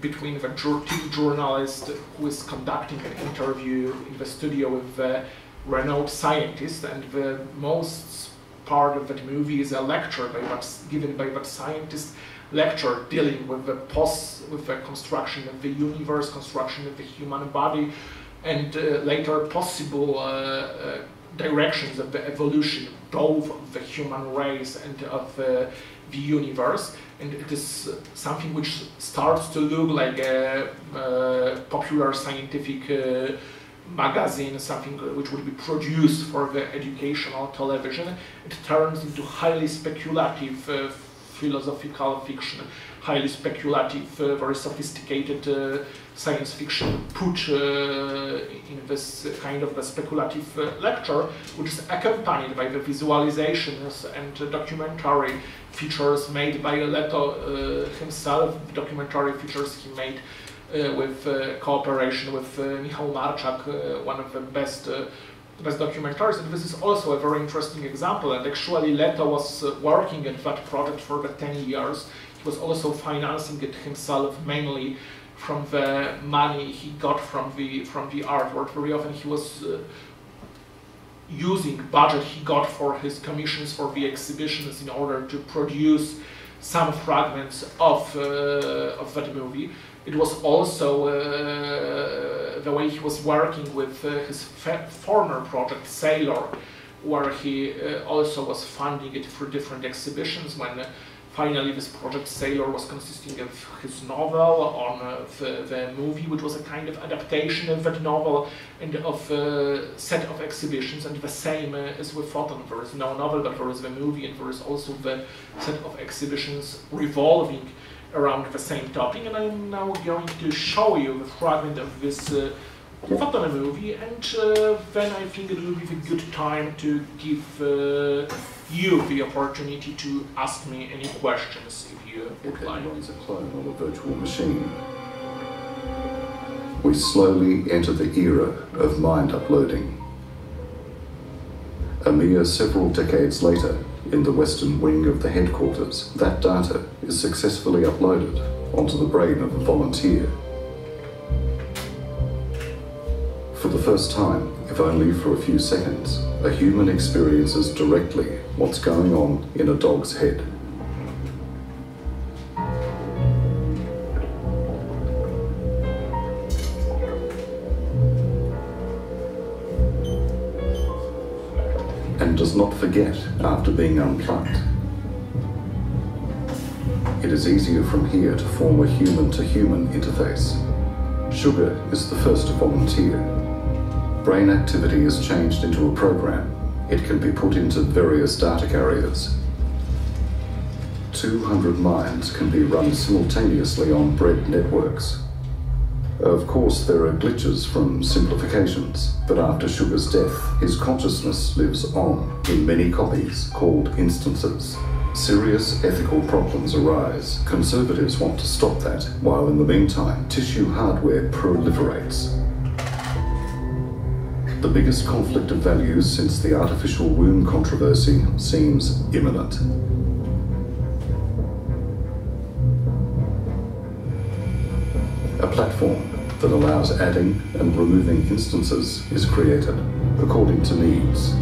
between the TV journalist who is conducting an interview in the studio with the renowned scientist, and the most part of that movie is a lecture given by that scientist, lecture dealing with the construction of the universe, construction of the human body, and later possible directions of the evolution, both of the human race and of the universe. And it is something which starts to look like a popular scientific magazine, something which would be produced for the educational television. It turns into highly speculative philosophical fiction, highly speculative, very sophisticated science fiction put in this kind of a speculative lecture, which is accompanied by the visualizations and documentary features made by Leto himself, documentary features he made with cooperation with Michał Marczak, one of the best documentaries, and this is also a very interesting example. And actually Leto was working at that project for the 10 years. He was also financing it himself, mainly from the money he got from the artwork. Very often he was using budget he got for his commissions for the exhibitions in order to produce some fragments of that movie. It was also the way he was working with his former project, Sailor, where he also was funding it for different exhibitions. When finally this project, Sailor, was consisting of his novel on the movie, which was a kind of adaptation of that novel and of a set of exhibitions. And the same is with Photon. There is no novel, but there is the movie, and there is also the set of exhibitions revolving around the same topic. And I'm now going to show you the fragment of this Photon movie, and then I think it will be a good time to give you the opportunity to ask me any questions if you would like. Runs a clone on a virtual machine. We slowly enter the era of mind uploading. A mere several decades later, in the western wing of the headquarters, that data is successfully uploaded onto the brain of a volunteer. For the first time, if only for a few seconds, a human experiences directly what's going on in a dog's head. And does not forget after being unplugged. It is easier from here to form a human-to-human interface. Sugar is the first to volunteer. Brain activity is changed into a program. It can be put into various data carriers. 200 minds can be run simultaneously on bread networks. Of course, there are glitches from simplifications, but after Sugar's death, his consciousness lives on in many copies called instances. Serious ethical problems arise. Conservatives want to stop that, while in the meantime, tissue hardware proliferates. The biggest conflict of values since the artificial womb controversy seems imminent. A platform that allows adding and removing instances is created according to needs.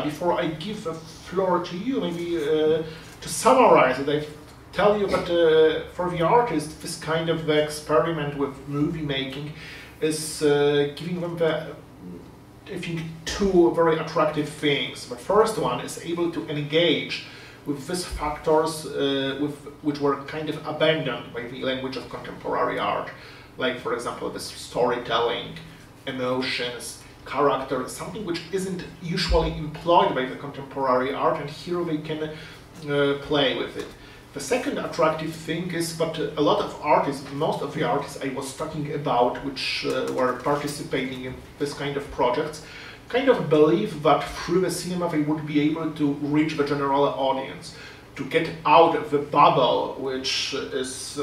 Before I give the floor to you, maybe to summarize it, I tell you that for the artist, this kind of the experiment with movie making is giving them the, I think, two very attractive things. The first one is able to engage with these factors which were kind of abandoned by the language of contemporary art, like, for example, the storytelling, emotions, character, something which isn't usually employed by the contemporary art, and here they can play with it. The second attractive thing is that a lot of artists, most of the artists I was talking about, which were participating in this kind of projects, kind of believe that through the cinema they would be able to reach the general audience, to get out of the bubble which is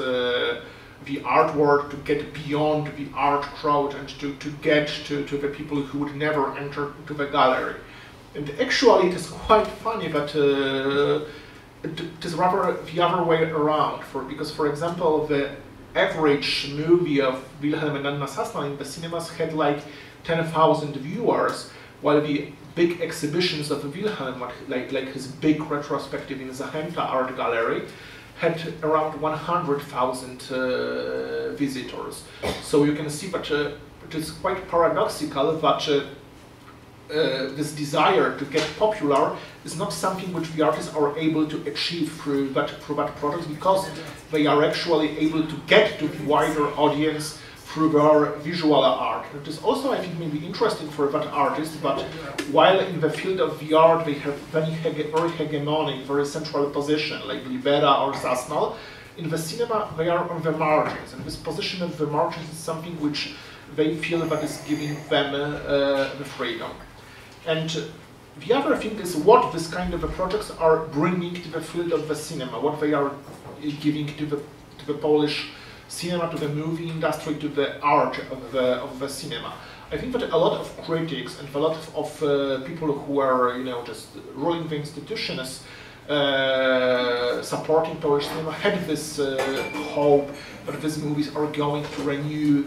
the art world, to get beyond the art crowd and to get to the people who would never enter to the gallery. And actually it is quite funny that it is rather the other way around, because for example the average movie of Wilhelm and Anna Sassmann in the cinemas had like 10,000 viewers, while the big exhibitions of Wilhelm, like his big retrospective in Zachęta Art Gallery, had around 100,000 visitors. So you can see that it is quite paradoxical that this desire to get popular is not something which the artists are able to achieve through that product, because they are actually able to get to the wider audience through their visual art. It is also, I think, maybe interesting for that artist, but while in the field of the art they have very hegemonic, very central position, like Libera or Zasnal, in the cinema they are on the margins, and this position of the margins is something which they feel that is giving them the freedom. And the other thing is what this kind of projects are bringing to the field of the cinema, what they are giving to the Polish cinema, to the movie industry, to the art of the cinema. I think that a lot of critics and a lot of people who are, you know, just ruling the institutions, supporting Polish cinema, had this hope that these movies are going to renew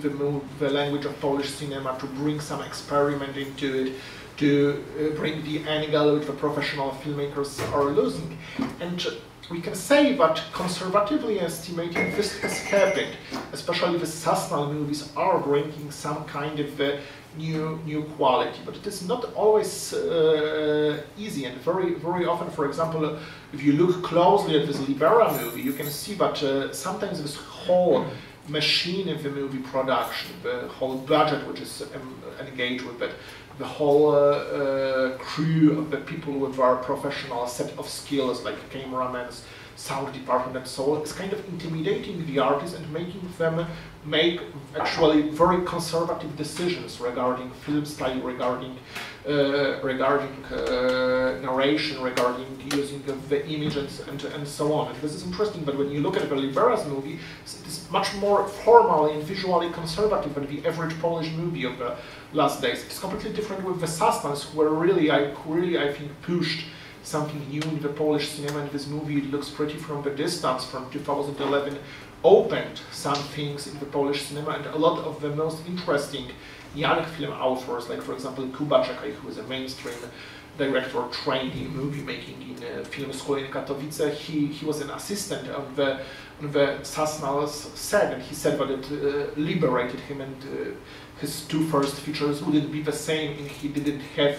the language of Polish cinema, to bring some experiment into it, to bring the angle which the professional filmmakers are losing. And we can say that, conservatively estimating, this has happened. Especially the Sasnal movies are bringing some kind of new quality, but it is not always easy. And very often, for example, if you look closely at this Libera movie, you can see that sometimes this whole machine of the movie production, the whole budget which is engaged with it, the whole crew of the people with our professional set of skills, like cameramen, sound department, and so on, is kind of intimidating the artists and making them make actually very conservative decisions regarding film style, regarding narration, regarding using of the image, and so on. And this is interesting, but when you look at the Libera's movie, it is much more formally and visually conservative than the average Polish movie of the last days. It's completely different with the Sasnals, who really, I think, pushed something new in the Polish cinema. And this movie, it looks pretty from the distance, from 2011, opened some things in the Polish cinema, and a lot of the most interesting young film authors, like for example Kuba Czekaj, who is a mainstream director trained in movie making in film school in Katowice. He was an assistant on the Sasnal's set, and he said that it liberated him, and his two first features wouldn't be the same if he didn't have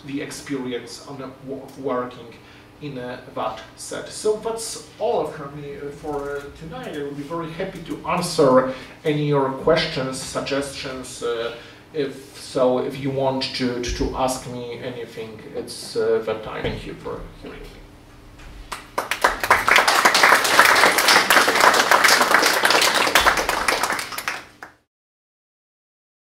the experience of working in that set. So that's all from me for tonight. I will be very happy to answer any of your questions, suggestions. If you want to ask me anything, it's that time. Thank you for hearing me.